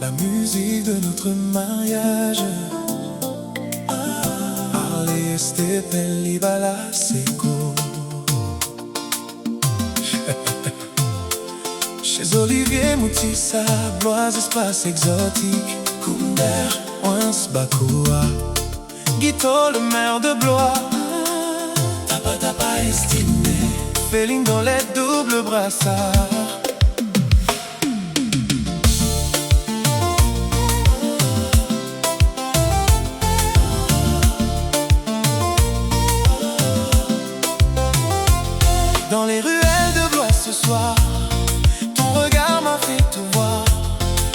la musique de notre mariage. Harley et Stéphane Libala Seco. Chez Olivier Moutissa, Bloise, espace exotique. Kunder, Oins, Bakoua. Guito, le maire de Blois. Tapa estimé. Féline dans les doubles brassards. Dans les ruelles de Blois ce soir, ton regard m'a fait tout voir.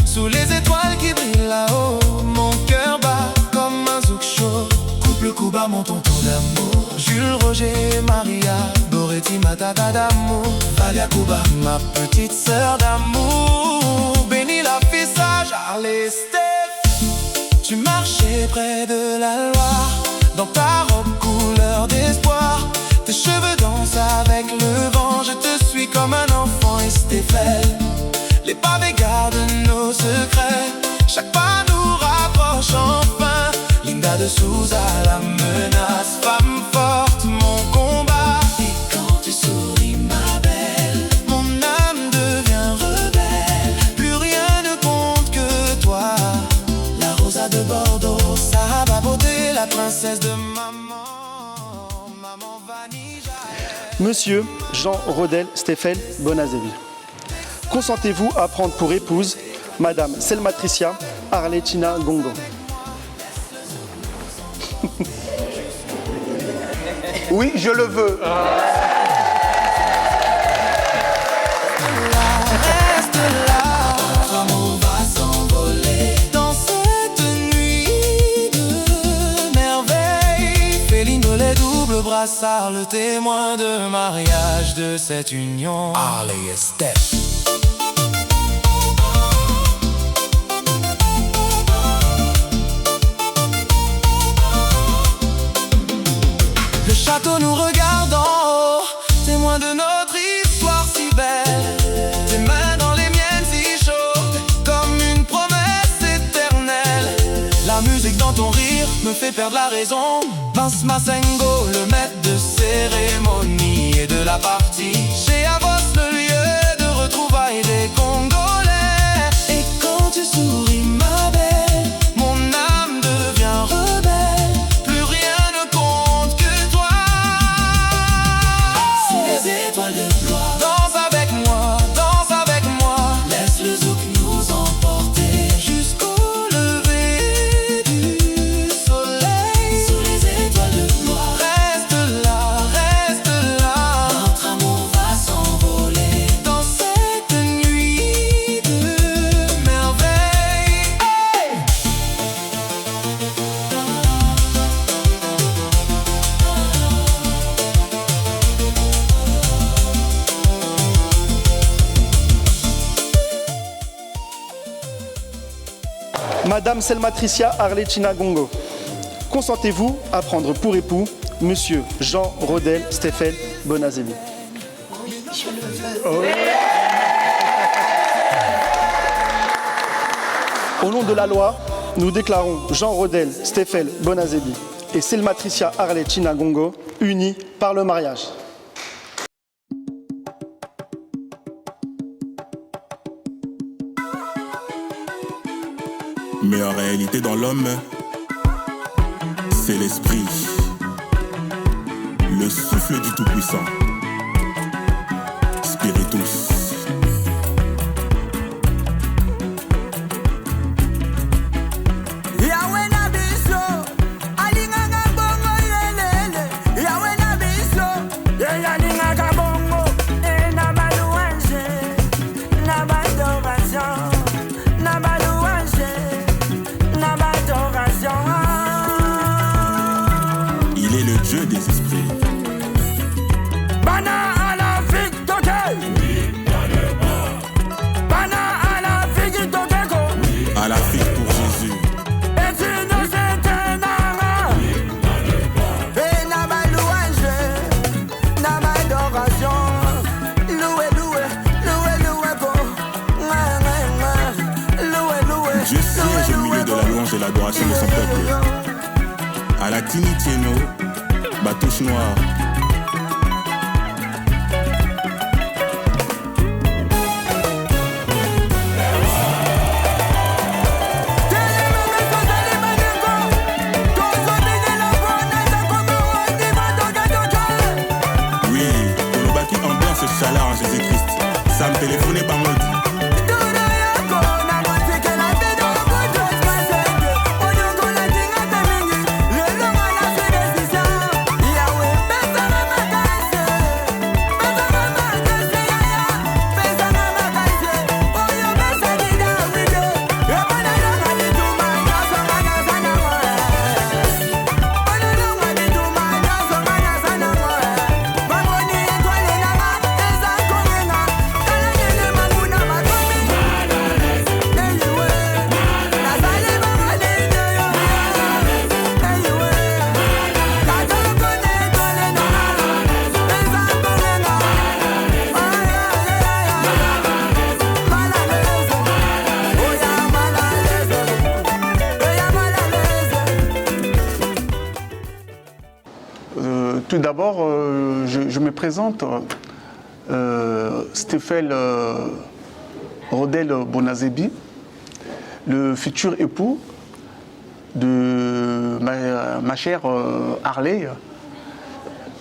Sous les étoiles qui brillent là-haut, mon cœur bat comme un zouk chaud. Couple Kuba, mon tonton d'amour. Jules, Roger, Maria, Boretti, ma tata d'amour. Valia Kuba, ma petite sœur d'amour. Béni la fille sage, Harley Steph. Tu marchais près de la Loire, dans ta robe couleur d'espoir. Tes cheveux dansent avec le vent, je te suis comme un enfant et Stéphane. Les pavés gardent nos secrets, chaque pas nous rapproche enfin. Linda de Souza, la menace, femme forte, mon combat. Et quand tu souris ma belle, mon âme devient rebelle. Plus rien ne compte que toi, la Rosa de Bordeaux, Sahaba beauté, la princesse de maman, maman Vanille. Monsieur Jean Rodel Stéphane Bonazevi, consentez-vous à prendre pour épouse Madame Selma Tricia Arletina Gongo? Oui, je le veux. Reste là, notre amour va s'envoler dans cette nuit de merveille. Féline de les doubles brassards, le témoin de mariage de cette union. Harley et Steph. Le château nous regarde en haut, témoin de notre histoire si belle. Tes mains dans les miennes si chaudes, comme une promesse éternelle. La musique dans ton rire me fait perdre la raison. Vince Massengo, le maître de cérémonie et de la partie. Chez Avos, le lieu de retrouvailles des Congolais. Et quand tu souris ma belle, mon âme devient rebelle. Plus rien ne compte que toi. Sous les étoiles de gloire, danse avec moi. Laisse le zouk nous emporter jusqu'au lever du soleil. Sous les étoiles de gloire, reste là. Notre amour va s'envoler dans cette nuit de merveille. Hey! Madame Selma Tricia Arletina Gongo, consentez-vous à prendre pour époux Monsieur Jean Rodel Stéphane Bonazevi? Oui, je le veux. Au nom de la loi, nous déclarons Jean Rodel Stéphane Bonazevi et Selma Tricia Arletina Gongo unis par le mariage. Mais en réalité, dans l'homme, c'est l'esprit, le souffle du Tout-Puissant, Spiritus. Bah de son peuple. À la Tini Tieno, Batouche Noire. Oui, Kolobaki ambiance chaleur en Jésus-Christ. Ça me téléphonait par mode. Tout d'abord, je me présente, Stéphane Rodel Bonazebi, le futur époux de ma chère Harley.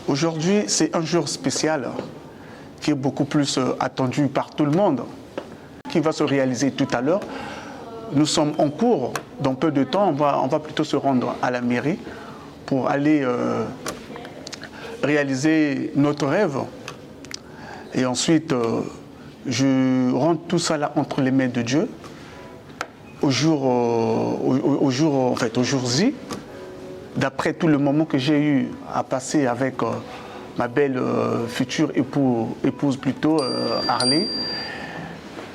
Aujourd'hui, c'est un jour spécial qui est beaucoup plus attendu par tout le monde, qui va se réaliser tout à l'heure. Nous sommes en cours, dans peu de temps, on va plutôt se rendre à la mairie pour aller réaliser notre rêve. Et ensuite, je rentre tout ça là entre les mains de Dieu. Au jour-ci, d'après tout le moment que j'ai eu à passer avec ma belle future épouse plutôt, Harley,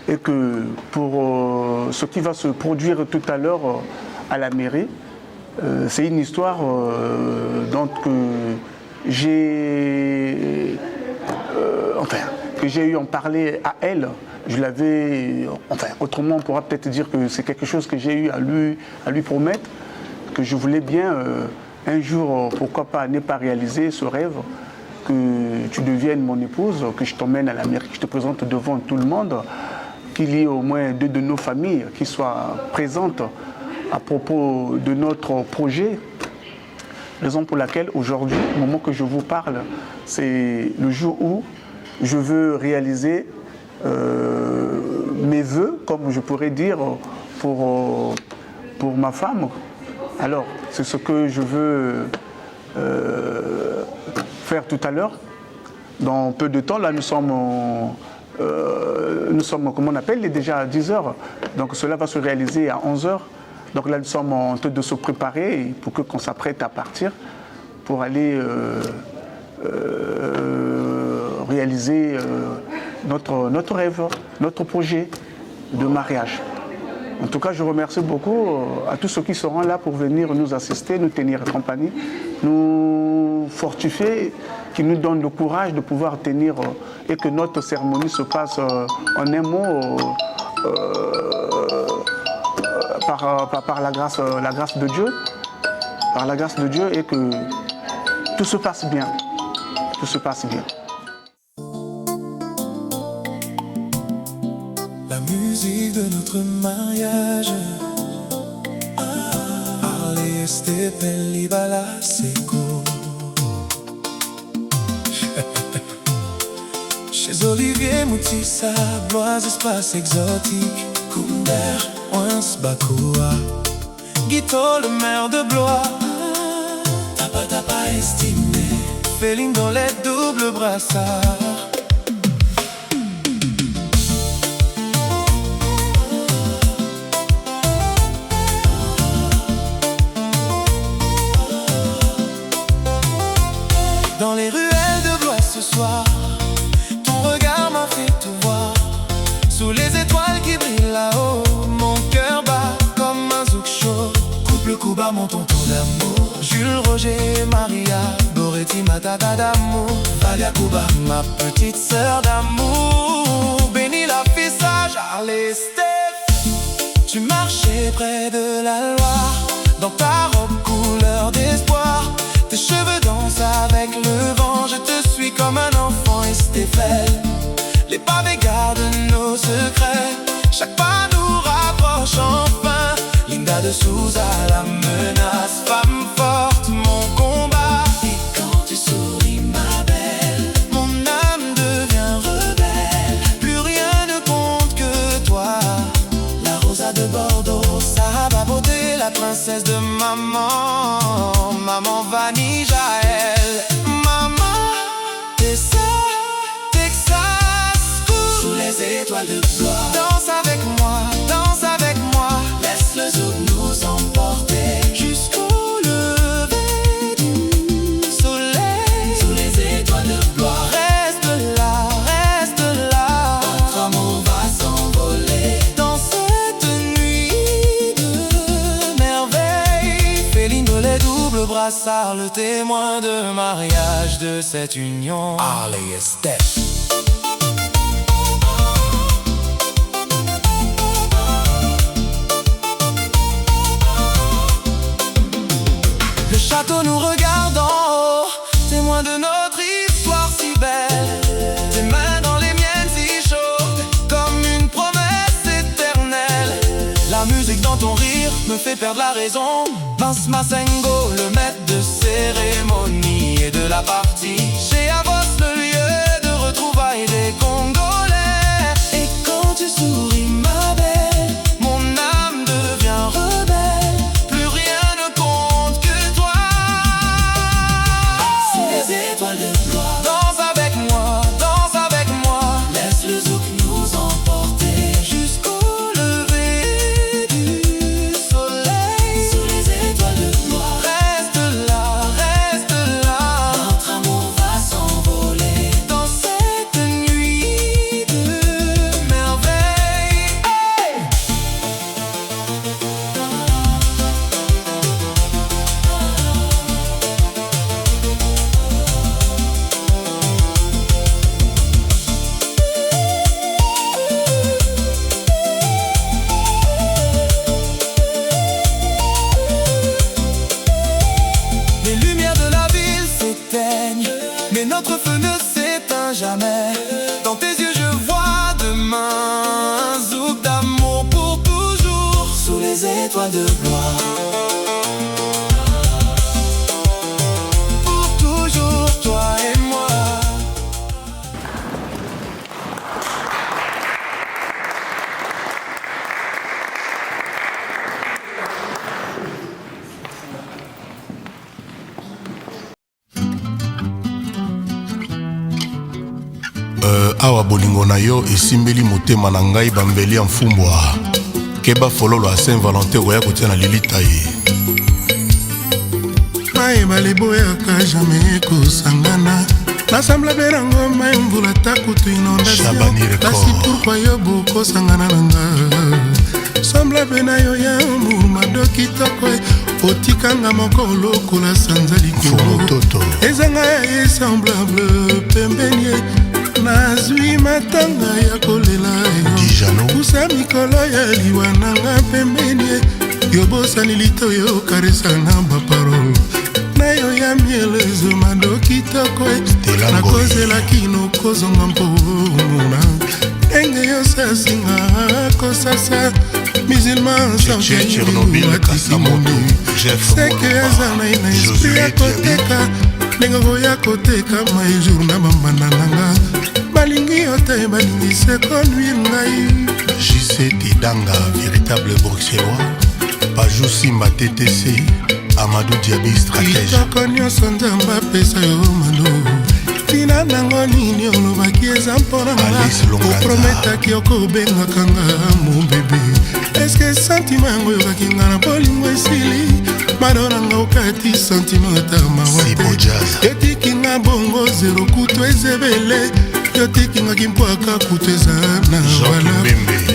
et que pour ce qui va se produire tout à l'heure à la mairie, c'est une histoire que j'ai eu en parler à elle. Je l'avais, autrement on pourra peut-être dire que c'est quelque chose que j'ai eu à lui promettre, que je voulais bien un jour, pourquoi pas, ne pas réaliser ce rêve, que tu deviennes mon épouse, que je t'emmène à la mairie, que je te présente devant tout le monde, qu'il y ait au moins 2 de nos familles qui soient présentes à propos de notre projet. Raison pour laquelle aujourd'hui, au moment que je vous parle, c'est le jour où je veux réaliser mes vœux, comme je pourrais dire, pour ma femme. Alors, c'est ce que je veux faire tout à l'heure. Dans peu de temps, là, nous sommes, comment on appelle, il est déjà à 10 h. Donc, cela va se réaliser à 11 h. Donc là, nous sommes en train de se préparer pour qu'on s'apprête à partir pour aller réaliser notre rêve, notre projet de mariage. En tout cas, je remercie beaucoup à tous ceux qui seront là pour venir nous assister, nous tenir compagnie, nous fortifier, qui nous donnent le courage de pouvoir tenir et que notre cérémonie se passe en un mot par la grâce de Dieu, et que tout se passe bien. Tout se passe bien. La musique de notre mariage, Harley et Stéphane Libala Seco. Chez Olivier Moutissa, Bloise, espace exotique, Kunder, Oins, Bakoua, Guito, le maire de Blois, t'as pas estimé, Féline dans les doubles brassards. Dans les ruelles de Blois ce soir, ton regard m'a fait te voir. Sous les étoiles qui brillent là-haut, mon cœur bat comme un zouk chaud. Couple Kuba, mon tonton d'amour, Jules, Roger, Maria, Boretti, ma tata d'amour, Valia Kuba, ma petite sœur d'amour. Bénis la fille sage, Harley, Steph. Tu marchais près de la Loire, dans Les pavés gardent nos secrets, chaque pas nous rapproche enfin. Linda de Souza, la menace, femme forte, mon combat. Et quand tu souris ma belle, mon âme devient rebelle. Plus rien ne compte que toi, la Rosa de Bordeaux, Sahaba beauté, la princesse de maman. Maman Vanille Jaël, maman Tessa, Texas, cool. Sous les étoiles de gloire, danse avec moi, danse avec moi. Laisse le zouk nous emporter jusqu'au lever du soleil. Sous les étoiles de gloire, reste là, notre amour va s'envoler dans cette nuit de merveille. Féline de les doubles brassards, le témoin de mariage de cette union. Harley et Steph. Le château nous regarde en haut, témoin de notre histoire si belle. Tes mains dans les miennes si chaudes, comme une promesse éternelle. La musique dans ton rire me fait perdre la raison. Vince Massengo, le maître de cérémonie et de la partie. Chez Avos, le lieu de retrouvailles des Congolais. Et quand tu souris ma belle, mon âme devient rebelle. Plus rien ne compte que toi. Sous les étoiles de gloire, danse avec moi. Laisse le zouk nous emporter jusqu'au lever du soleil. Sous les étoiles de gloire, reste là, notre amour va s'envoler dans cette nuit de merveille. Hey! Les lumières de la ville s'éteignent, mais notre feu ne s'éteint jamais. Dans tes yeux je vois demain un zouk d'amour pour toujours. Sous les étoiles de gloire, pour toujours, toi et moi. awa bolingo na yo esimbeli motema na ngai bambeli ya mfumbwa keba fololo ya Saint-Valentin oya kotia na lilita ye mayeba leboyaka jamai kosangana nasambla mpe na ngoma mvula takutu inondation kasi pourkui yo bokosangana na nga sambla mpe na yo ya murumado kitoko otikanga moko lokola sanza likolo ezanga ya esemblable pembeni nazwi matanga ya kolela yo kusa mikolo ya liwa nanga pembeni yobosani lito yo karesa na baparole na yo ya miele ezomando kitoko nakozelaki nokozonga mpona ndenge yo sasinga kosasa musulman sankeatisimondu seke aza nai na esprit ya koteka ndenge koya koteka majour na bambanda nanga balingi yo te balingi se conduire ngai JC Tidanga véritable bruxellois Pajou Simba TTC Amadou Diaby stratège kitoko nyonso nzambe apesa yo mano tina nango nini olobaki eza mpona nga oprometaki okobengaka nga mon bebe eske santima yango oyokaki nga na bolingo esili mano nanga okati santima otamawa te yotiki nga bongo zero kutu ezebele yotiki nga kimpwaka kutu eza na wala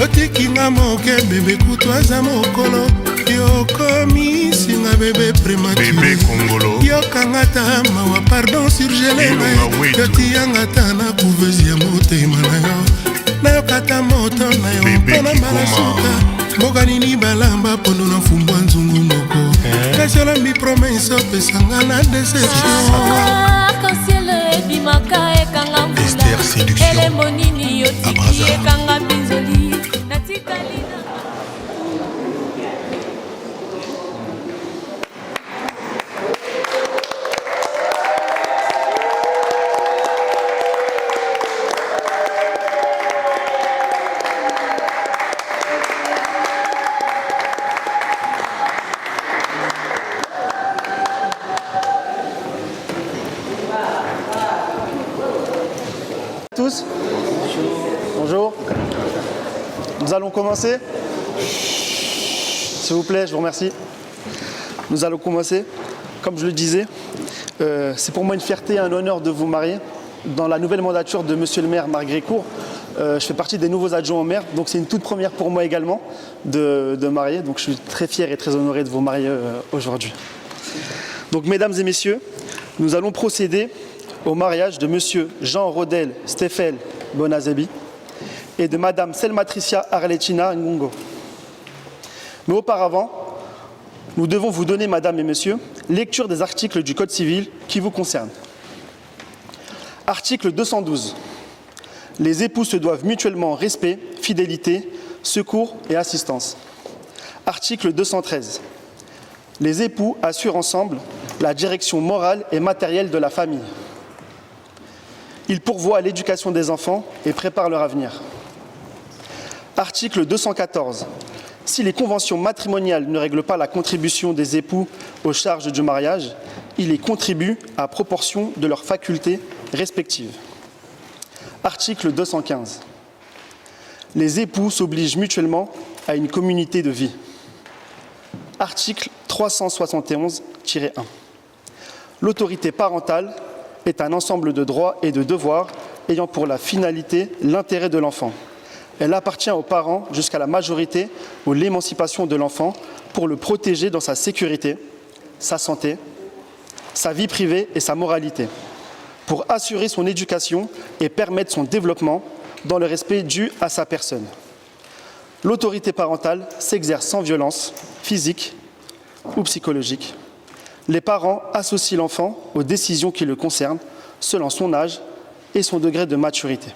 yotiki nga moke bebe kutu aza mokolo yokomisi nga bebe prématuré yokanga ta mawa pardon surgele na yo yotiyanga ta na couvesi ya motema na yo nayokata moto na yo mpona malasuka mboka nini balamba pondo na fumbwa nzungu moko kasi olambi promese opesanga na deception arc-en-ciel ebimaka ekanga mvula Super séduction à Brazzaville. Tous. Bonjour. Nous allons commencer. S'il vous plaît, je vous remercie. Nous allons commencer. Comme je le disais, c'est pour moi une fierté et un honneur de vous marier. Dans la nouvelle mandature de Monsieur le maire Marc Grécourt, je fais partie des nouveaux adjoints au maire, donc c'est une toute première pour moi également de marier. Donc je suis très fier et très honoré de vous marier aujourd'hui. Donc mesdames et messieurs, nous allons procéder au mariage de Monsieur Jean Rodel Stéphel Bonazebi et de Madame Selmatricia Arletina Ngongo. Mais auparavant, nous devons vous donner, Madame et Messieurs, lecture des articles du Code civil qui vous concernent. Article 212. Les époux se doivent mutuellement respect, fidélité, secours et assistance. Article 213. Les époux assurent ensemble la direction morale et matérielle de la famille. Ils pourvoient à l'éducation des enfants et préparent leur avenir. Article 214. Si les conventions matrimoniales ne règlent pas la contribution des époux aux charges du mariage, ils y contribuent à proportion de leurs facultés respectives. Article 215. Les époux s'obligent mutuellement à une communauté de vie. Article 371-1. L'autorité parentale est un ensemble de droits et de devoirs ayant pour la finalité l'intérêt de l'enfant. Elle appartient aux parents jusqu'à la majorité ou l'émancipation de l'enfant pour le protéger dans sa sécurité, sa santé, sa vie privée et sa moralité, pour assurer son éducation et permettre son développement dans le respect dû à sa personne. L'autorité parentale s'exerce sans violence physique ou psychologique. Les parents associent l'enfant aux décisions qui le concernent selon son âge et son degré de maturité.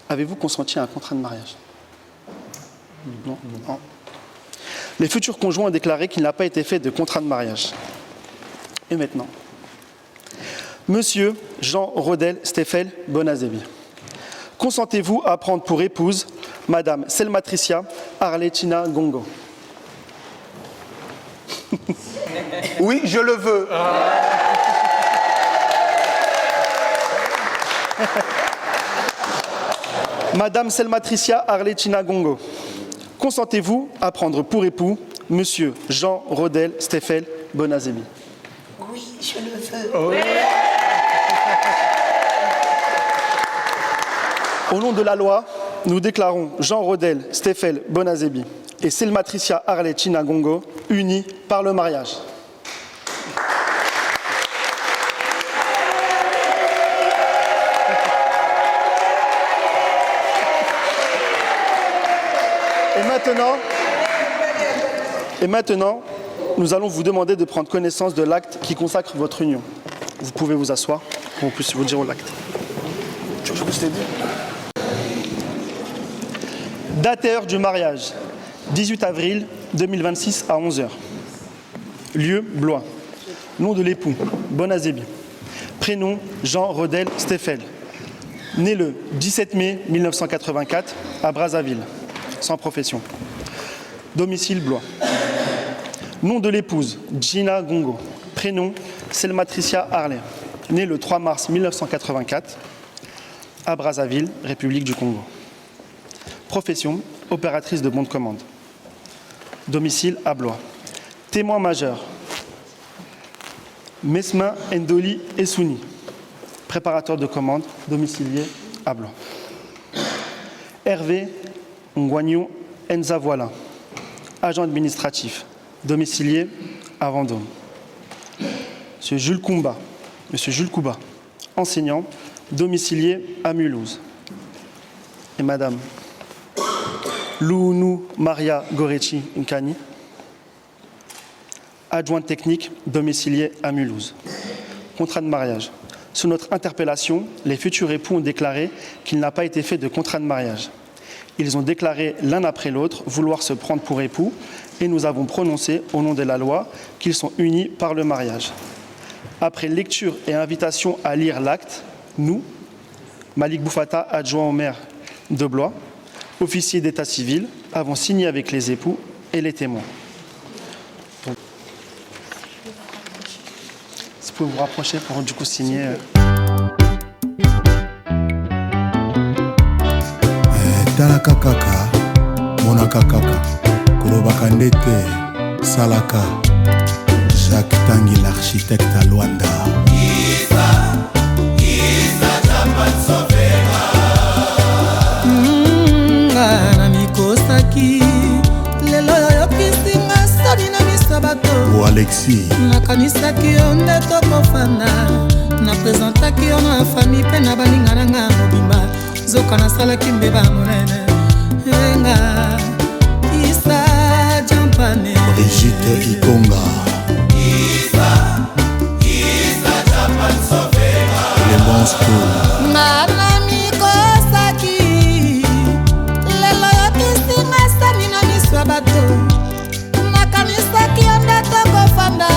Avez-vous consenti à un contrat de mariage? Non. Non. Les futurs conjoints ont déclaré qu'il n'a pas été fait de contrat de mariage. Et maintenant, Monsieur Jean Rodel Stéphel Bonazebi, consentez-vous à prendre pour épouse Madame Selmatricia Arletina Ngongo? Oui, je le veux. Madame Selmatricia Arletina Ngongo, consentez-vous à prendre pour époux Monsieur Jean Rodel Stéphel Bonazebi? Oui, je le veux. Au nom de la loi, nous déclarons Jean Rodel Stéphel Bonazebi et Selmatricia Arletina Ngongo unis par le mariage. Et maintenant, nous allons vous demander de prendre connaissance de l'acte qui consacre votre union. Vous pouvez vous asseoir pour qu'on puisse vous dire l'acte. Je peux te dire. Date et heure du mariage, 18 avril 2026 à 11h. Lieu, Blois. Nom de l'époux, Bonazebi. Prénom, Jean Rodel Stéphel. Né le 17 mai 1984 à Brazzaville, sans profession. Domicile, Blois. Nom de l'épouse, Gina Ngongo. Prénom, Selmatricia Arle. Né le 3 mars 1984 à Brazzaville, République du Congo. Profession, opératrice de bon de commande. Domicile à Blois. Témoin majeur, Mesmin Ndoli Essouni. Préparateur de commande, domicilié à Blois. Hervé Ngwagnon Nzavoila. Agent administratif, domicilié à Vendôme. Monsieur Jules Kouba, enseignant, domicilié à Mulhouse. Et Madame Lounou Maria Goretti Nkani, adjointe technique, domiciliée à Mulhouse. Contrat de mariage. Sous notre interpellation, les futurs époux ont déclaré qu'il n'a pas été fait de contrat de mariage. Ils ont déclaré l'un après l'autre vouloir se prendre pour époux et nous avons prononcé au nom de la loi qu'ils sont unis par le mariage. Après lecture et invitation à lire l'acte, nous, Malik Boufata, adjoint au maire de Blois, officier d'état civil, avons signé avec les époux et les témoins. Si vous pouvez vous rapprocher pour du coup signer. Talaka kaka, monaka kaka, kolobaka ndete, salaka. Jacques Tanguy, l'architecte à Luanda. Oh Alexis nakanisaki yo nde tokofanda naprezentaki yo na famille mpe na baninga nanga mobimba zoka nasalaki mbeba monene enga isa jampane Brigitte Ikonga les bons schools ngana mikosaki lelo yokisinga sani na miso ya bato nakanisaki yo nde tokofanda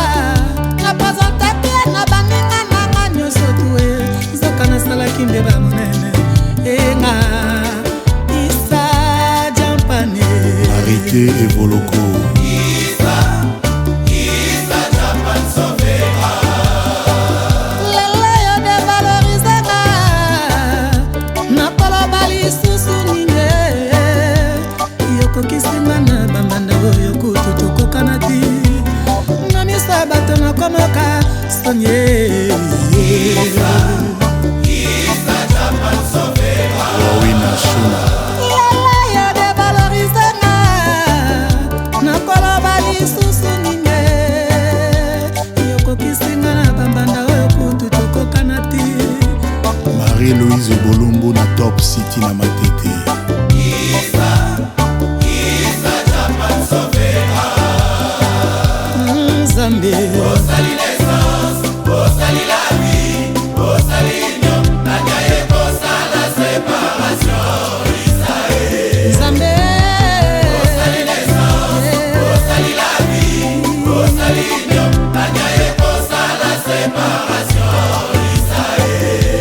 naprezentaki ye na baninga nanga nyonso tue zoka nasalaki mbeba monene enga isa jampane Arité et Voloko Wawina Shuna Marie-Louise Bolumbu na Top City na Matete Zambé Osali naissance, osali la vie, osali union, nagaye posa la séparation Zambé osali naissance, osali la vie, osali union, nagaye posa la séparation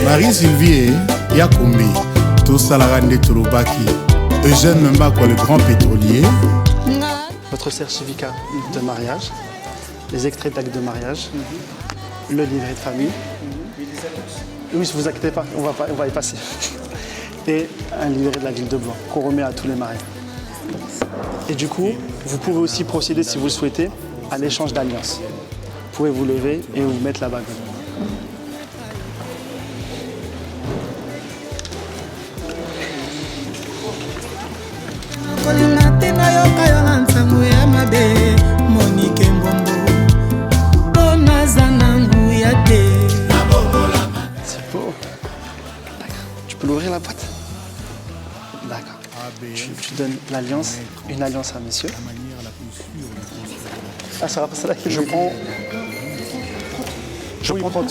Marie-Sylvie Yakoumé Tosalara nde Tolobaki Eugène Mbakwa le grand pétrolier Votre certificat de mariage, les extraits d'acte de mariage, le livret de famille. Oui, ne vous inquiétez pas, on va y passer. Et un livret de la ville de Blois qu'on remet à tous les mariés. Et du coup, vous pouvez aussi procéder, si vous le souhaitez, à l'échange d'alliances. Vous pouvez vous lever et vous mettre la bague. C'est beau. Tu peux l'ouvrir la boîte? D'accord. Tu donnes l'alliance, une alliance à messieurs. Ah, ça va passer là. Je prends. Je Oui, prends. prends.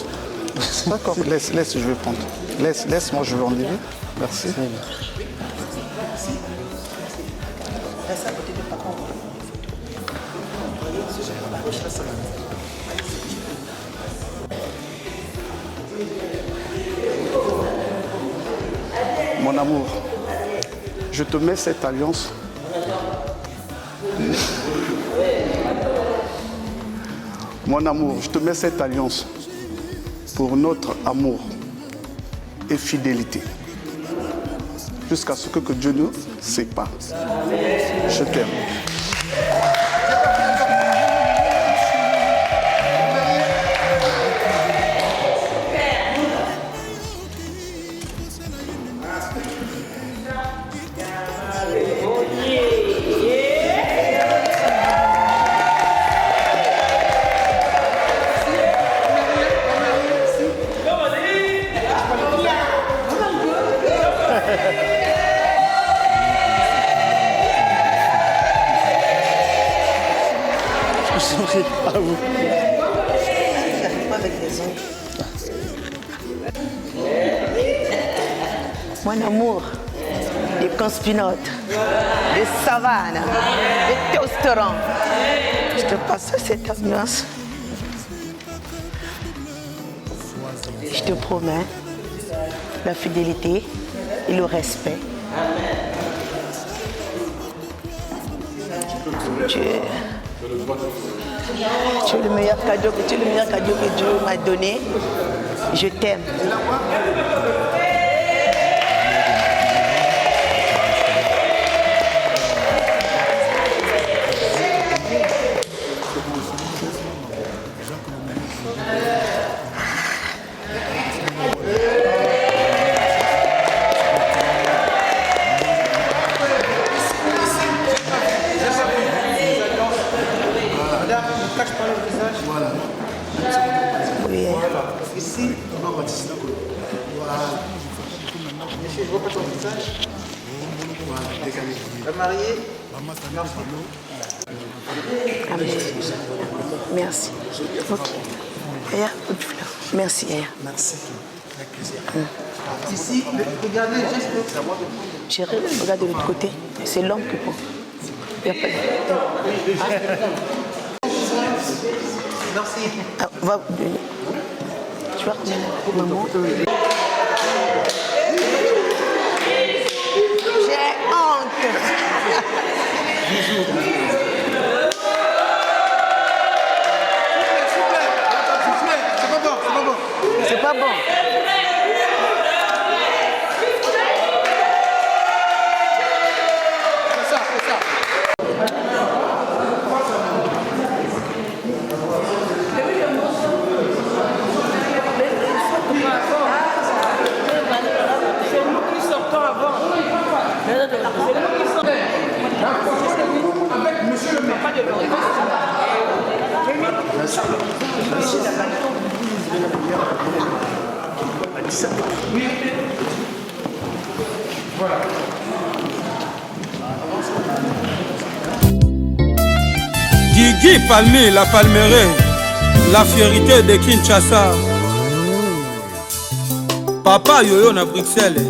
D'accord, laisse, je vais prendre. Laisse, moi je vais enlever. Merci. Très bien. Mon amour, je te mets cette alliance. Mon amour, je te mets cette alliance pour notre amour et fidélité. Jusqu'à ce que Dieu nous sépare. Je t'aime. Je vous en prie, à vous. Avec les autres. mon amour, des conspinotes, des savanes, des toasterants. Je te passe cette ambiance. Je te promets la fidélité et le respect. Tu es le meilleur cadeau que Dieu m'a donné. Je t'aime. Oui. Ici, on va baptiser. Voilà. Je vois pas ton visage. Voilà, décalé. La mariée. Merci. Ok. Aya, merci, Aya. Merci. Avec plaisir. Ici, regardez, juste. Chérie, regarde de l'autre côté. C'est l'homme qui prend. Il n'y a pas de... Merci. Ah, va. Tu vois, maman. J'ai honte. C'est pas bon. Guigui Palmi, la Palmeraie, la fierté de Kinshasa. Papa Yoyo na Bruxelles,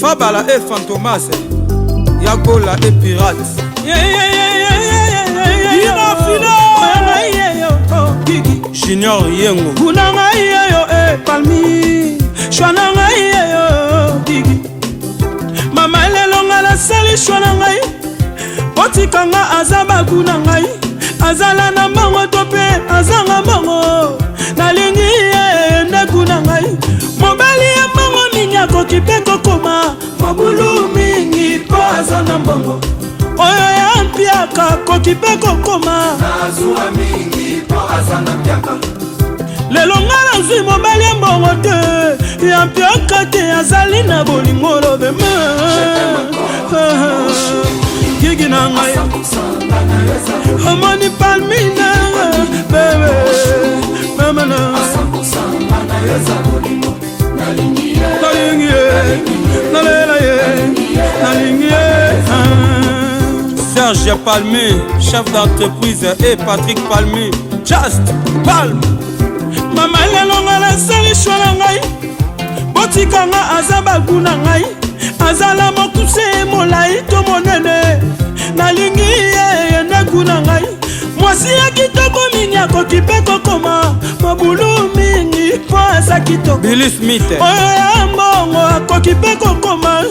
Fabala et Fantomas, Yagola et Pirates. Junior Yengo Gunanga Yeyo Palmi Shwananga Yeyo Digi Mama Lelonga la sali Shwananga Potikanga Azaba Gunanga Azala na mongo tope Azanga mongo Nalingi Yende Gunanga Mobali ya mongo Minyako kipeko koma Mabulu mingi Po azana mongo Oyo ya mpiaka kokipeko koma Nazua mingi po azana mpiaka Lelo ngala zwi mobali mbongo te Ya mpiaka te azali na bolingo lobe Gigi na ngai Omoni palmina Bebe Mama na Nalingi Nalela ye Nalingi Serge Palmi, chef d'entreprise, et Patrick Palmi, Just Palm. Mama lelonga la sali shwala ngai, botikanga azaba guna ngai, azala mokuse molai to monene, nalingi yende guna ngai, mwasi ya kitoko mingi akokipeko koma, mabulu mingi po asa kitoko. Billy Smith. Oyo ya mbongo akokipeko koma,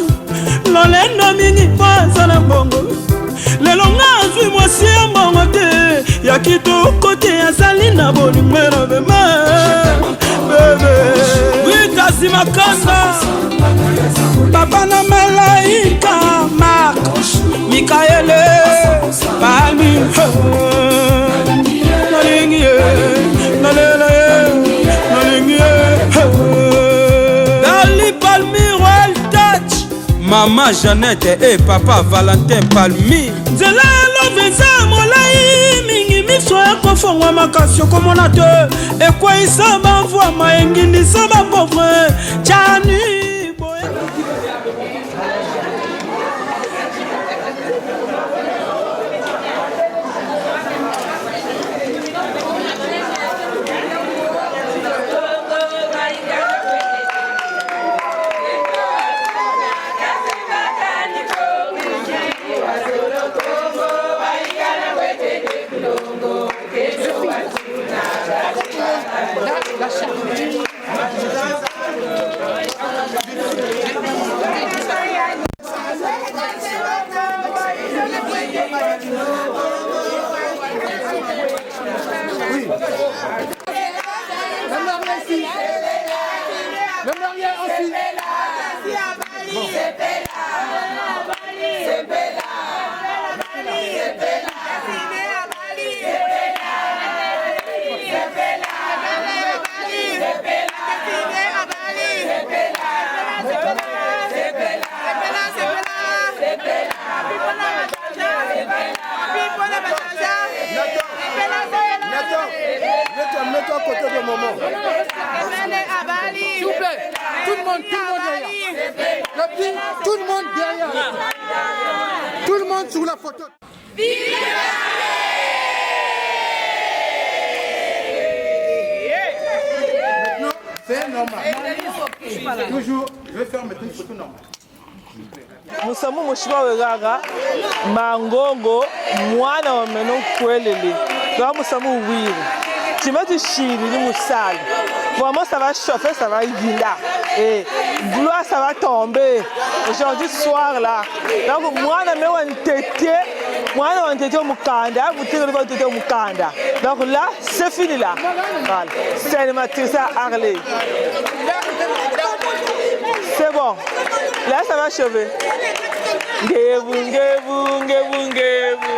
lolendo mingi po asa na mbongo. Lelo nga azwi mwasi ya mbongo te ya kitoko te azali na bolingwelo bema bebe Witasi Makanda Papa na Malaika Mark Mikaele Palmi Nalingi ye Nalela ye Nalingi ye Dali Palmi Royal Touch Maman Jeannette et Papa Valentin Palmi Nzela loveza molai mingi miso ya kofongwa makasi okomona te ekweyisa bamvwa maengindisa bapauvre Tchani derrière. Tout le monde derrière. Tout le monde sur la photo. Maintenant, c'est normal. Toujours, je vais faire maintenant une photo normale. Musamu mushiba wegaga mangongo mwana wa meno kwelele ga musamu wiri timatu shiri ni musali vraiment ça va chauffer, ça va guinda et gloire ça va tomber aujourd'hui soir là donc mwana me wa ntete mukanda avutile va ntete mukanda donc là c'est fini là voilà c'est le matrice à Arlé c'est bon là ça va chauffer. Ngevu, ngevu, ngevu, ngevu.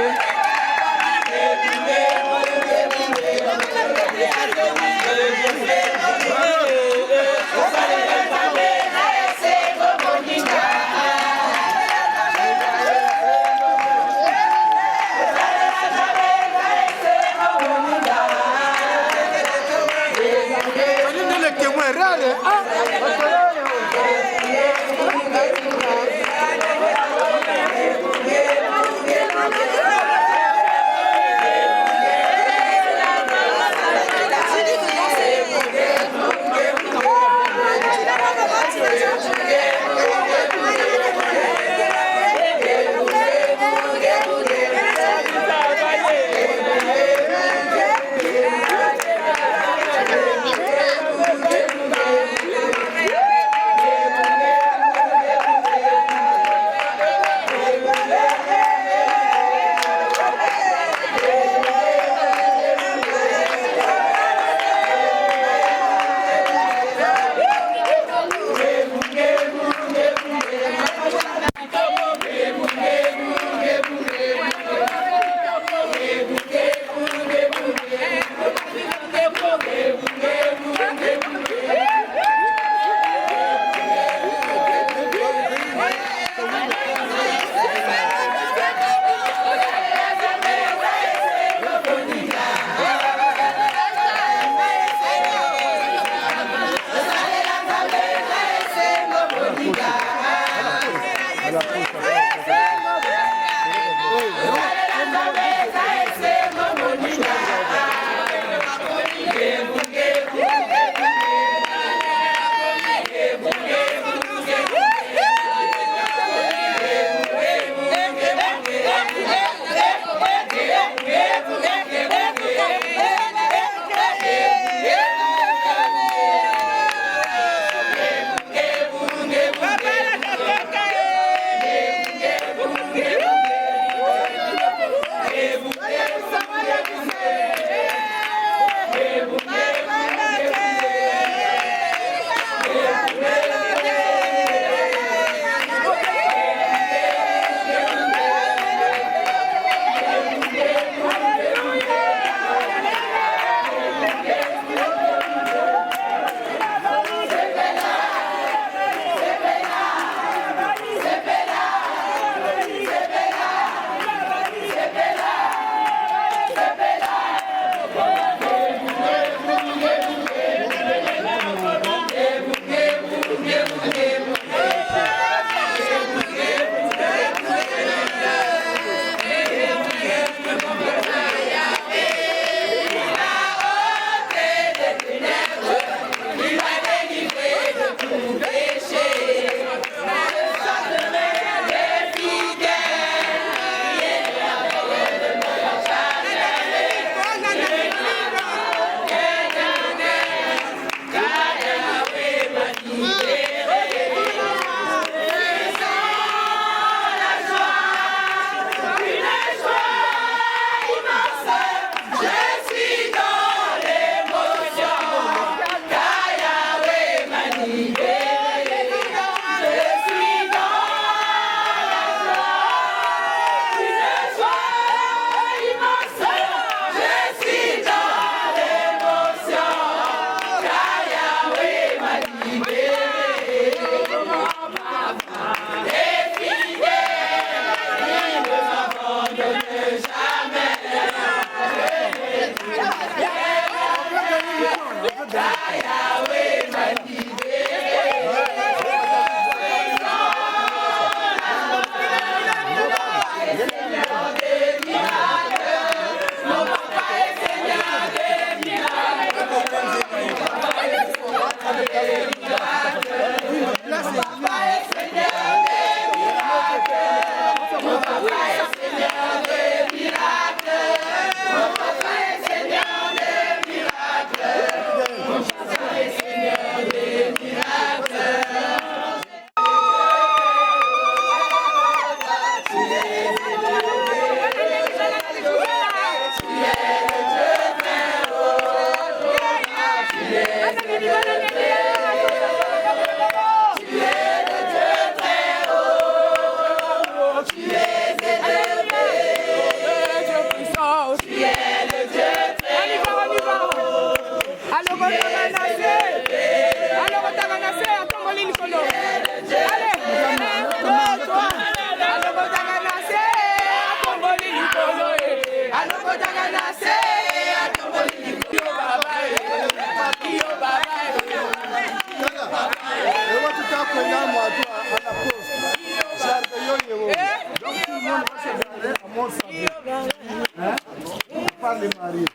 est marié.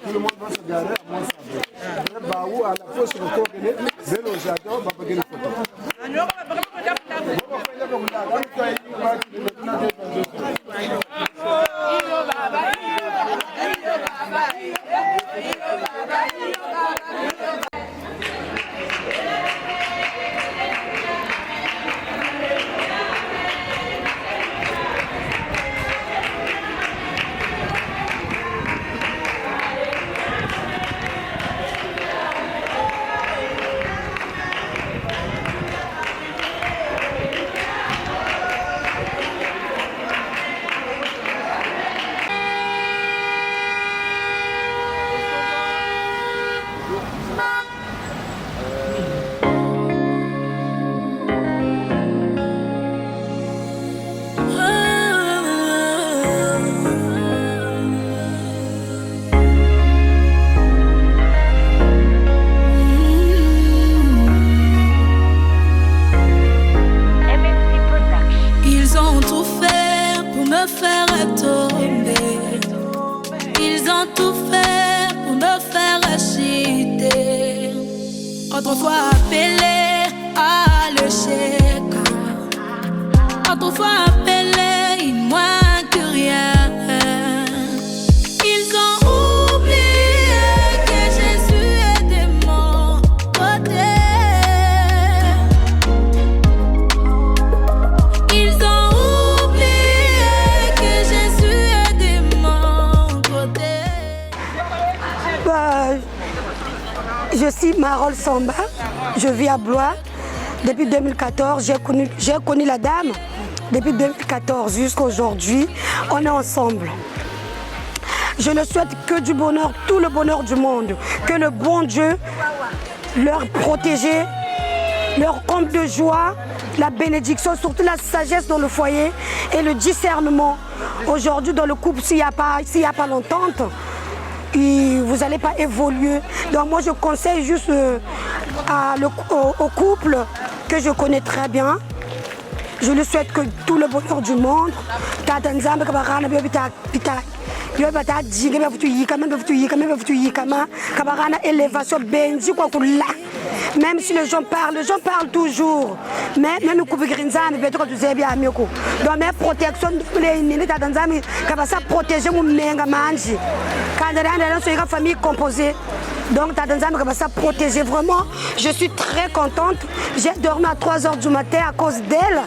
Tout le monde va se garer à mon sabre. Baou à la fois sur le corps, zéro j'adore, va pas gagner photo. Autrefois appelé à l'échec, autrefois appelé, il ne manque rien. Ils ont oublié que Jésus est de mon côté. Ils ont oublié que Jésus est de mon côté. Je suis Marole Samba, je vis à Blois depuis 2014. J'ai connu la dame depuis 2014 jusqu'à aujourd'hui. On est ensemble. Je ne souhaite que du bonheur, tout le bonheur du monde. Que le bon Dieu leur protège, leur comble de joie, la bénédiction, surtout la sagesse dans le foyer et le discernement. Aujourd'hui dans le couple, s'il n'y a pas l'entente, vous n'allez pas évoluer. Donc moi je conseille juste au couple que je connais très bien. Je lui souhaite que tout le bonheur du monde. Même si les gens parlent toujours. Mais nous couvrons Grinzam, mais tout ça bien mieux. Donc mes protections, ça protéger mon menga manji. Quand on est une famille composée, donc ça protéger vraiment. Je suis très contente. J'ai dormi à 3h du matin à cause d'elle.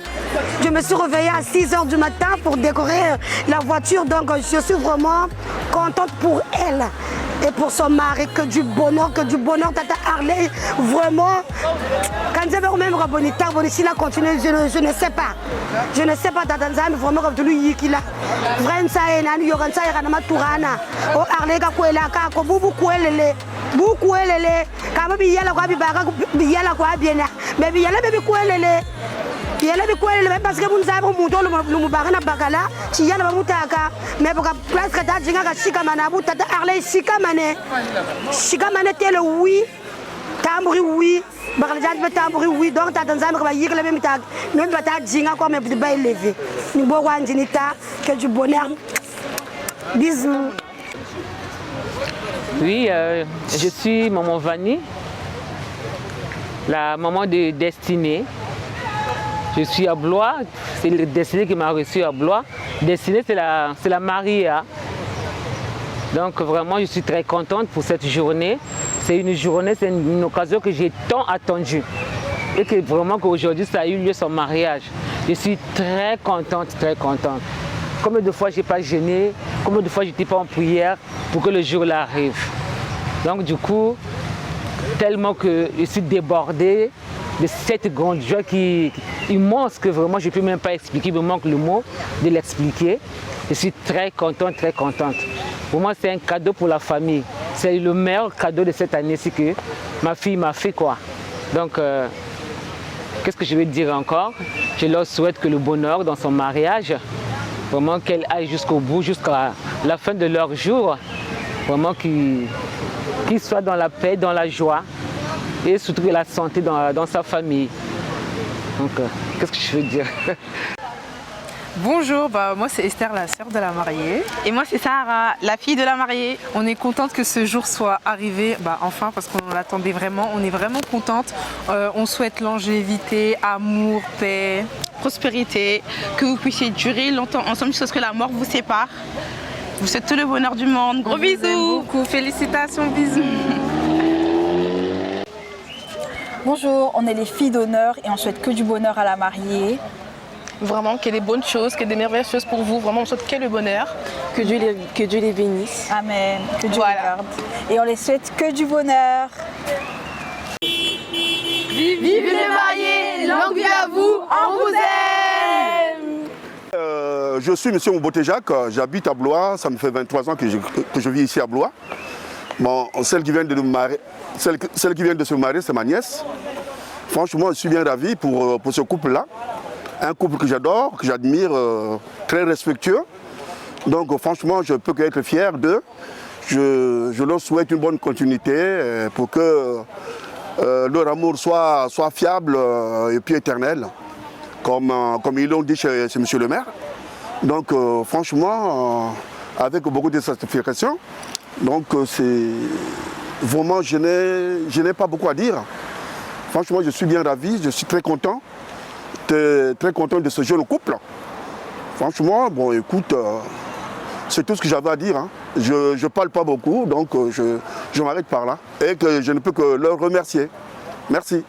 Je me suis réveillée à 6h du matin pour décorer la voiture. Donc je suis vraiment contente pour elle. Et pour son mari, que du bonheur, Tata Harley, vraiment, quand j'ai même Rabonita, Bonisina continue, je ne sais pas. Je ne sais pas, Tata Nzambe, vraiment, comme lui, qui l'a. Vraiment, ça est, il y a un Tourana, oh Harley, Kakwela, Kako, beaucoup elle, quand même, il y a la quoi bien, mais il y a la bébé quoi elle. Parce que vous avez un le bagala, si y a la moutaka, mais pour place que t'as dit que Chikamana, t'as Harley Chikamane tel oui, tambri oui, Barjad tambri oui, donc t'as dans un travail, même t'as dit encore mais pas élevé. Nous bois Dinita, que du bonheur. Bisous. Oui, je suis maman Vanny, la maman de Destinée. Je suis à Blois, c'est le Destinée qui m'a reçu à Blois. Destinée, c'est la Maria. Donc vraiment, je suis très contente pour cette journée. C'est une occasion que j'ai tant attendue. Et que vraiment qu'aujourd'hui, ça a eu lieu son mariage. Je suis très contente, très contente. Combien de fois je n'ai pas jeûné, combien de fois je n'étais pas en prière pour que le jour-là arrive. Donc du coup, tellement que je suis débordée de cette grande joie qui est immense que vraiment je ne peux même pas expliquer, il me manque le mot de l'expliquer. Je suis très contente, très contente. Pour moi, c'est un cadeau pour la famille. C'est le meilleur cadeau de cette année-ci que ma fille m'a fait, quoi. Donc, qu'est-ce que je vais dire encore? Je leur souhaite que le bonheur dans son mariage, vraiment qu'elle aille jusqu'au bout, jusqu'à la fin de leur jour. Vraiment qu'ils soient dans la paix, dans la joie. Et surtout la santé dans sa famille. Donc, qu'est-ce que je veux dire? Bonjour, moi c'est Esther, la sœur de la mariée. Et moi c'est Sarah, la fille de la mariée. On est contente que ce jour soit arrivé, enfin parce qu'on l'attendait vraiment. On est vraiment contente. On souhaite longévité, amour, paix, prospérité, que vous puissiez durer longtemps ensemble jusqu'à ce que la mort vous sépare. Je vous souhaite tout le bonheur du monde. Gros bisous. Beaucoup. Félicitations, bisous. Bonjour, on est les filles d'honneur et on souhaite que du bonheur à la mariée. Vraiment, qu'il y ait des bonnes choses, qu'il y ait des merveilleuses choses pour vous. Vraiment, on souhaite que le bonheur. Que Dieu les bénisse. Amen. Que Dieu les garde. Et on les souhaite que du bonheur. Vive les mariés, longue vie à vous, on vous aime. Je suis M. Mbote Jacques, j'habite à Blois, ça me fait 23 ans que je vis ici à Blois. Bon, celle qui vient de se marier, c'est ma nièce. Franchement, je suis bien ravi pour ce couple-là. Un couple que j'adore, que j'admire, très respectueux. Donc franchement, je ne peux qu'être fier d'eux. Je leur souhaite une bonne continuité pour que leur amour soit fiable et puis éternel, comme ils l'ont dit chez M. le maire. Donc franchement, avec beaucoup de satisfaction. Donc c'est vraiment, je n'ai pas beaucoup à dire. Franchement, je suis bien ravi, je suis très content de ce jeune couple. Franchement, bon écoute, c'est tout ce que j'avais à dire. Hein. Je ne parle pas beaucoup, donc je m'arrête par là. Et que je ne peux que leur remercier. Merci.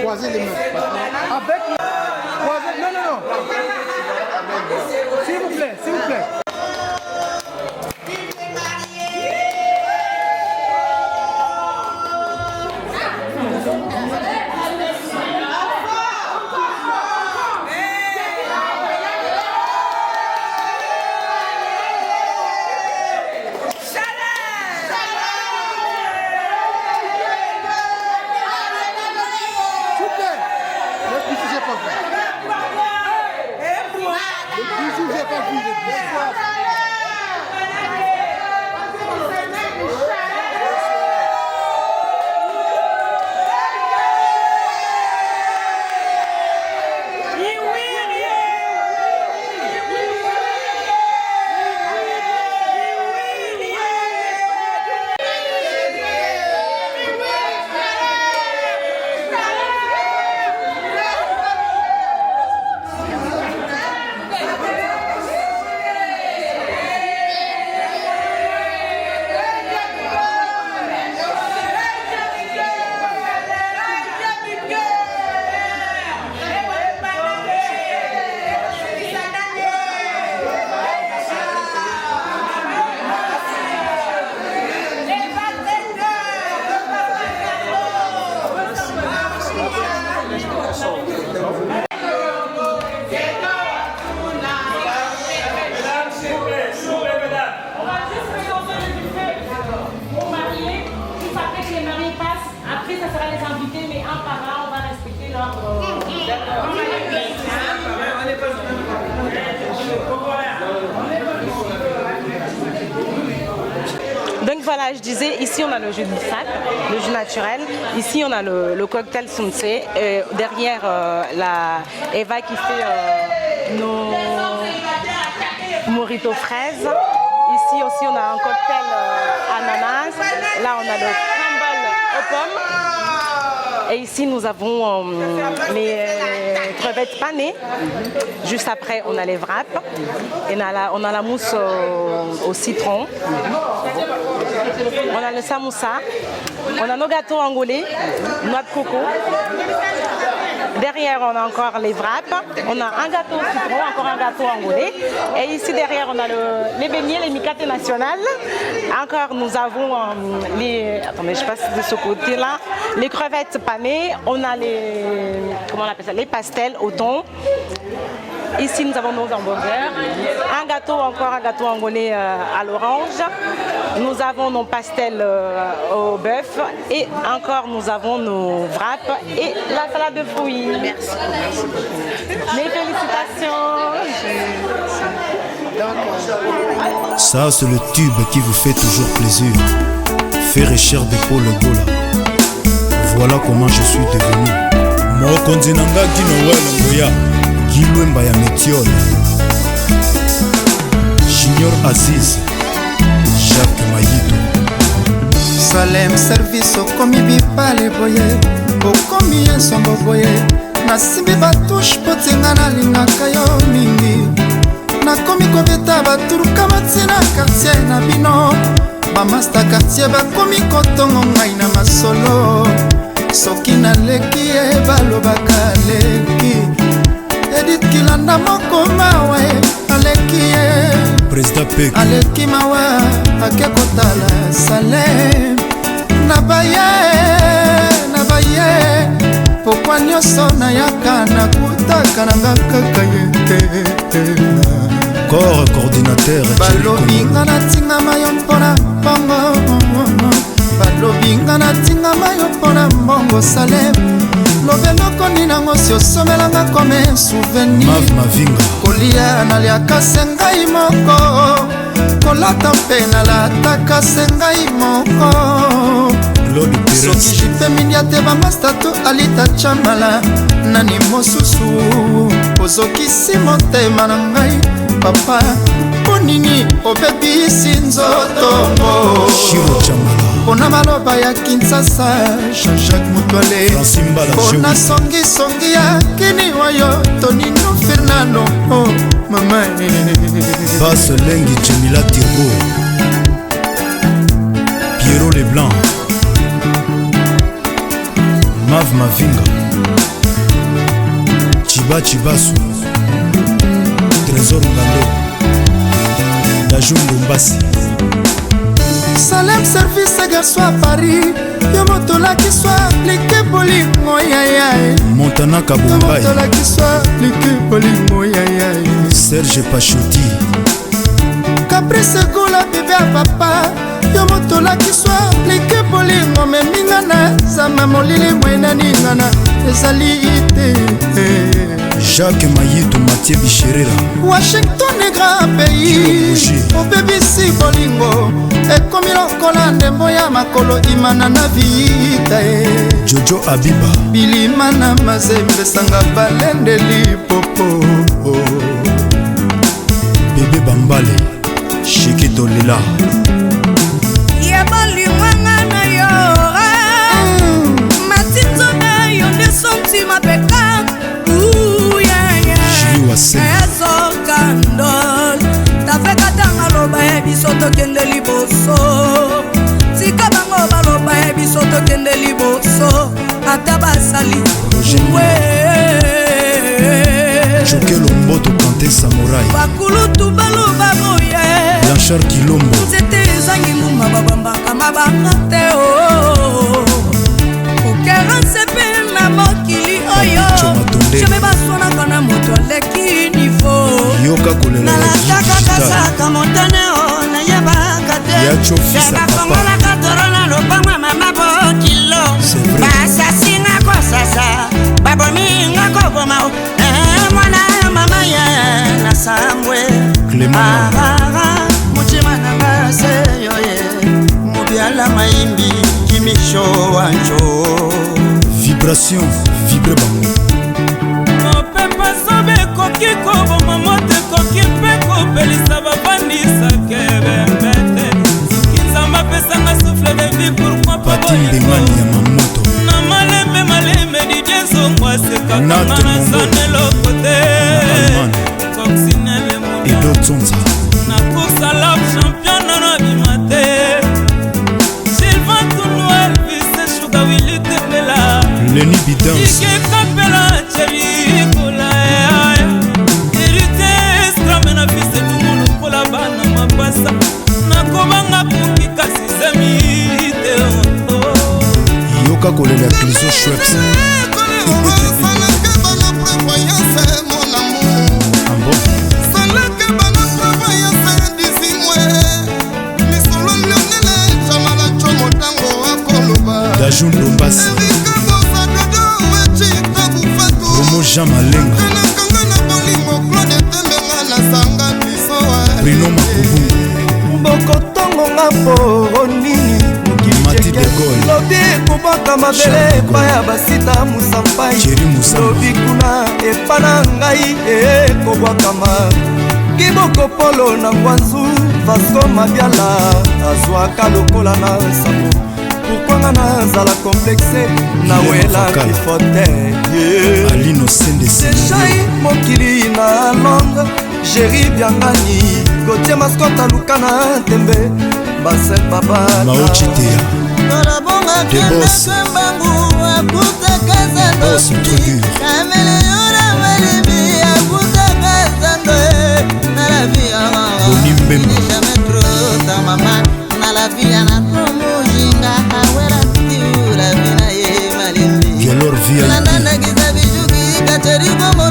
Croisez les mains. Avec le... Croisez... Non, non, non. S'il vous plaît, s'il vous plaît. Donc voilà, je disais, ici on a le jus de sac, le jus naturel. Ici on a le cocktail Sunse. Derrière la Eva qui fait nos mojitos fraises. Ici aussi on a un cocktail ananas. Là on a le crumble aux pommes. Et ici nous avons les crevettes panées. Juste après on a les wraps. Et on a la mousse au citron. On a le samoussa. On a nos gâteaux angolais, noix de coco. Derrière, on a encore les wraps. On a un gâteau au citron, encore un gâteau angolais. Et ici derrière, on a les beignets, les micates nationales. Encore, nous avons les... Attendez, je passe de ce côté-là. Les crevettes panées. On a les... Comment on appelle ça? Les pastels au thon. Ici, nous avons nos hamburgers. Encore un gâteau angolais à l'orange. Nous avons nos pastels au bœuf. Et encore, nous avons nos wraps et la salade de fruits. Merci. Mes félicitations. Ça c'est le tube qui vous fait toujours plaisir. Faire cher de Paul Gola. Voilà comment je suis devenu. Mokonzi nanga Noël Ngoya Gilwemba ya Métiole. Junior Aziz Jacques Mayito. Salem service okomi bipale boye, okomi ensombo boye. Nasimbi batushe potinga nalingaka yo mingi. Nakomi kobeta baturuka matina quartier na bino. Bamasta quartier bakomi kotongo ngai na masolo. Soki naleki ye balobaka leki. Edith Kilanda moko mawe aleki ye. Président Pek aleki mawa akekotala Salem. Nabaye pokwa nyonso nayaka nakutaka nanga kaka ye. Corps coordinateur balobi nga natingama yo mpona mbongo. Balobi nga natingama yo mpona mbongo Salem. Lobeloko ninango si osomelanga kome souvenir. Mavinga kolia naliaka se ngai moko. Kolata mpe nalataka se ngai moko. Soki jipe minia te bamastatu alita chamala. Nani mosusu ozokisi motema na ngai papa. Ponini obebisi nzotongo pona maloba ya Kinshasa. Jean-Jacques Mutwale pona songisongi ya kini wayo Tonino Fernando. Oh mama Basse Lengi Djemila Tirgo Pierrot Leblanc Mav Mavinga Chiba Chibasu Trésor Ngando Dajou Mbombasi. Salem service garçon à Paris. Yo motola qui soit appliqué bolingo yayaye. Montana Kabumbai. Yo motola qui soit appliqué bolingo yayaye. Serge Pachotti. Caprice Gola bébé à papa. Yo motola qui soit appliqué bolingo me mingana. Sama molili mwena ningana. Ezalite. Jacques Mayito Mathieu Bicherera. Washington est grand pays. Obebisi bolingo. Ekomi lokola ndembo ya makolo imana na vita. Jojo Abiba. Bilimana mazembe sanga balende lipopo. Bébé Bambale Shikito Lila. Yabali mwanga na yora. Matinzo na yonde sonti mapeka. Ezo kandol tafeka tanga loba ebiso tokende liboso. Tika bango baloba ebiso tokende liboso. Ata basali Jokelo Mboto Kanté Samouraï. Bakulutu baloba boye Blanchard Kilombo. Nzete ezangi nguma babambaka mabanga te o. Okeranse pe na mokili oyo. Jeme baswana kana moto aleki nivo. Yoka kolela Nalataka montane o na yebaka te. Yacho fisa papa. Kongola katorona lopangwa mama bokilo. Basasinga kwa sasa. Babominga kwa bomao. Mwana mama ya na sambwe. Clément Mutima nanga se yoye. Mubiala maimbi kimisho wancho. Vibration, vibre bango. Mopepa sobe koki koboma mote koki mpe kopelisa bafandisa kebembete. Kinzamba pesanga souffle de vie pourquoi pas Patimbengani ya mamoto. Na malembe dijezo mwaseka kama na sanelo kote. Coccinelle mounia Edo Tsonza. Na course à l'homme champion na bimate. Sylvain Tounoel vise Sugar Willy Tembela. Lenny Bidance. Ike kapela cheri kola ya. Irite stram na fise du monde kola bana mapasa. Na kobanga kuki kasi zemite oto. Yoka kolela Cliso Schweppes. Dajou Ndombasi. Romo Jean Malenga. Bruno Makubungu. bokotongonga mporo nini lobi ekobwaka mabele epai ya basita musampai lobi kuna epa na ngai ekobwakama kibokopolo na ngwanzu vaso mabiala azwaka lokola na nsambo pourkwanga nazala komplexe nawela bifote deshai mokili na longue Géri Biangani, Gauthier Mascotte Luka na Tembe, Basset Baba Maochitea De Boss Boss Trudur Violor VIP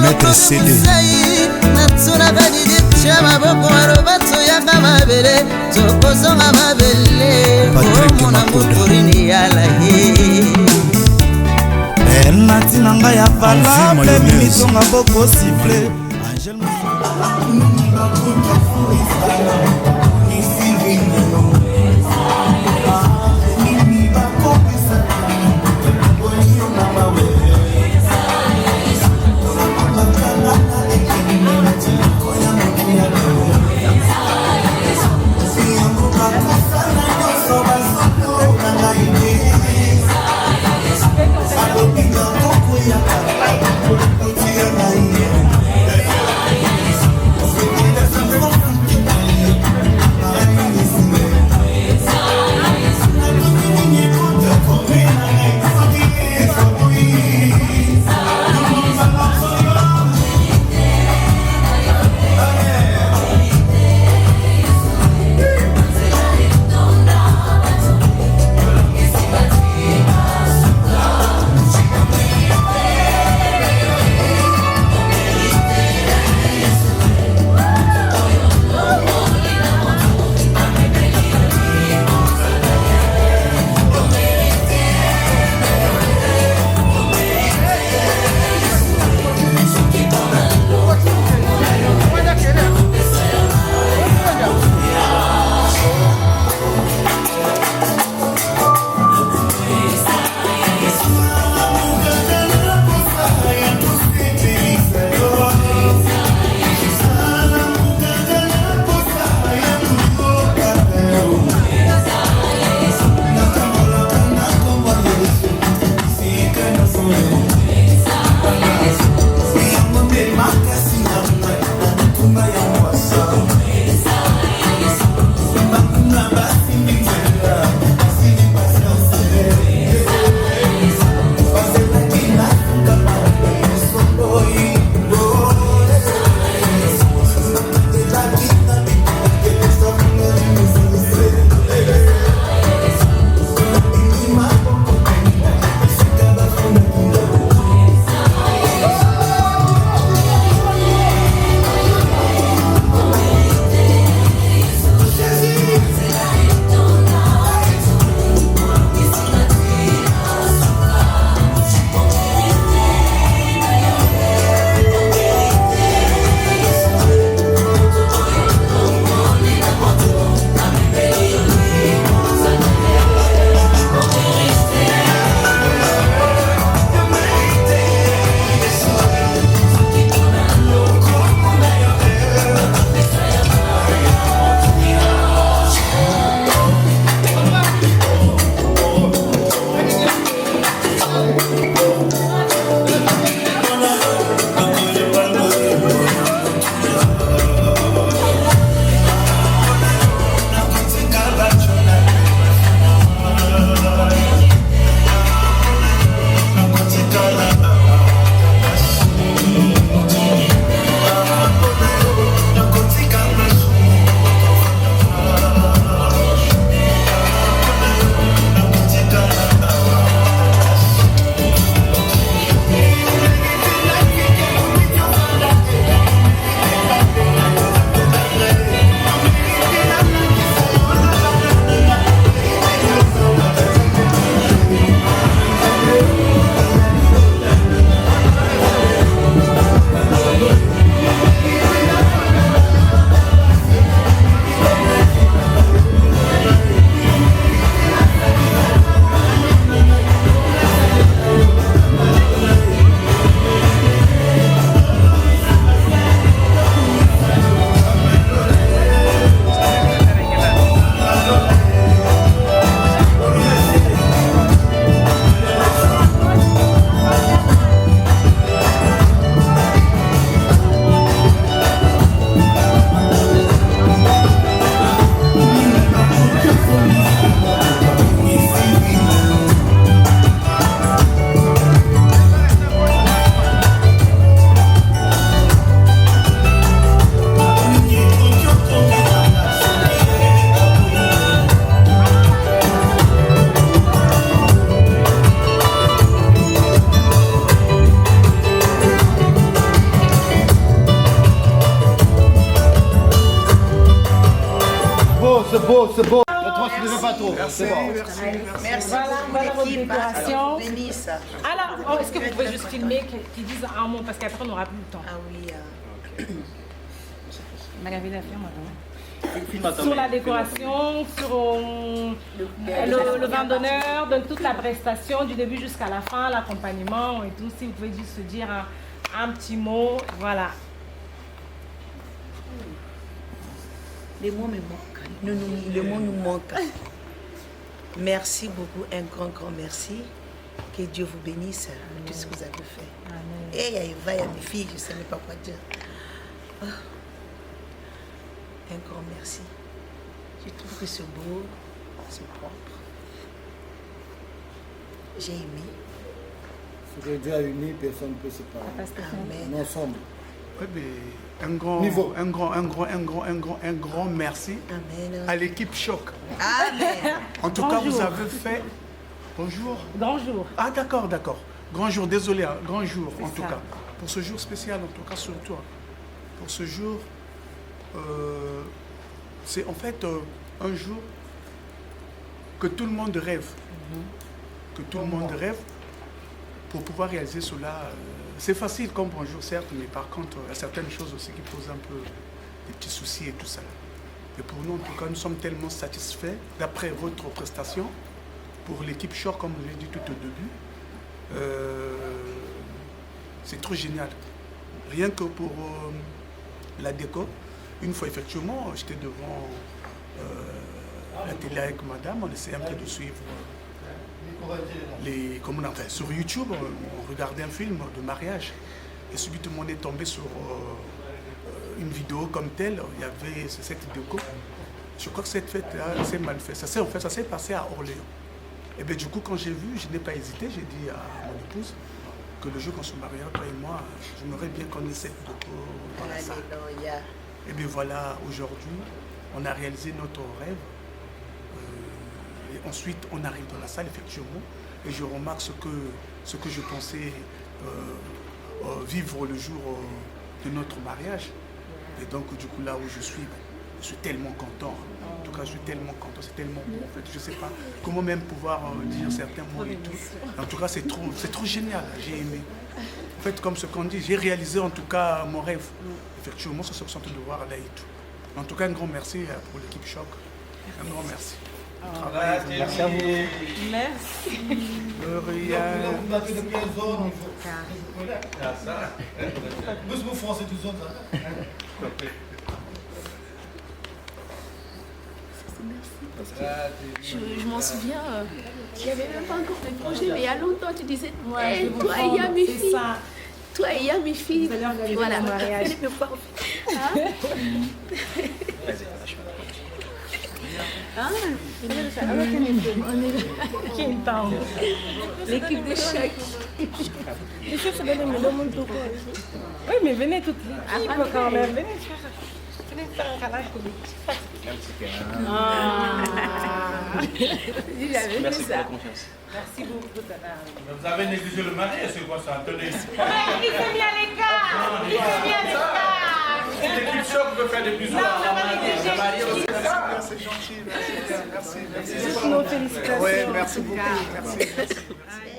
Maître CD natsuna badidi chama boko marobatso yaka mabele tokozonga mabele omona mokorini yala he natina ngai ya valable mitonga boko siffle Angel beau, c'est beau, c'est beau. Ne transcrivez pas trop. C'est bon. Merci. Voilà votre décoration. Alors, est-ce que vous pouvez juste filmer qu'ils disent un mot parce qu'après on n'aura plus le temps. Ah oui. Magavi la firme, sur la décoration, sur le vin d'honneur, donc toute la prestation du début jusqu'à la fin, l'accompagnement et tout. Si vous pouvez juste se dire un petit mot, voilà. Les mots me manquent. Les mots nous manquent. Merci beaucoup, un grand merci. Que Dieu vous bénisse pour tout ce que vous avez fait. Et il y a Eva, il y a mes filles, je ne sais même pas quoi dire. Oh. Un grand merci. Je trouve que c'est beau, c'est propre. J'ai aimé. Ce que Dieu a uni, personne ne peut se séparer. Amen. Ensemble. Oui, mais un grand merci à l'équipe Choc. Amen. En tout cas, vous avez fait... Bonjour. Grand jour. Ah d'accord. Grand jour, désolé, hein, grand jour en tout cas. Pour ce jour spécial, en tout cas surtout. Pour ce jour, c'est en fait un jour que tout le monde rêve. Que tout le monde rêve. Pour pouvoir réaliser cela, c'est facile comme bonjour certes, mais par contre, il y a certaines choses aussi qui posent un peu des petits soucis et tout ça. Et pour nous, en tout cas, nous sommes tellement satisfaits d'après votre prestation. Pour l'équipe Choc, comme je l'ai dit tout au début, c'est trop génial. Rien que pour la déco, une fois effectivement, j'étais devant la télé avec madame, on essayait un peu de suivre sur YouTube, on regardait un film de mariage et subitement on est tombé sur une vidéo comme telle, il y avait cette déco. Je crois que cette fête c'est mal fait. Ça s'est passé à Orléans. Et bien du coup quand j'ai vu, je n'ai pas hésité, j'ai dit à mon épouse que le jour qu'on se mariera, toi et moi, j'aimerais bien qu'on ait cette déco dans la salle. Et bien voilà, aujourd'hui, on a réalisé notre rêve. Et ensuite, on arrive dans la salle, effectivement, et je remarque ce que je pensais vivre le jour de notre mariage. Et donc, du coup, là où je suis tellement content. En tout cas, je suis tellement content, c'est tellement beau. En fait, je ne sais pas comment même pouvoir dire certains mots et tout. En tout cas, c'est trop génial, j'ai aimé. En fait, comme ce qu'on dit, j'ai réalisé en tout cas mon rêve. Effectivement, ça se ressent de voir là et tout. En tout cas, un grand merci pour l'équipe Choc. Un grand merci. Merci à vous. Merci. Je m'en souviens, tu n'avais même pas encore de projet, mais il y a longtemps, tu disais, hey, toi, il y a mes filles. Toi, il y a mes filles. Voilà, fallait me voir. L'équipe de Choc. Oui, mais venez toutes les filles quand même. Venez faire un câlin. Merci pour la confiance. Merci beaucoup, Tana. Vous avez négligé le mari, c'est quoi ça? Tenez. Il s'est mis à l'écart. Il s'est mis à l'écart. Si l'équipe Choc veut faire des bisous à la mariée aussi. C'est gentil, merci. Toutes nos félicitations. Oui, merci beaucoup. Merci.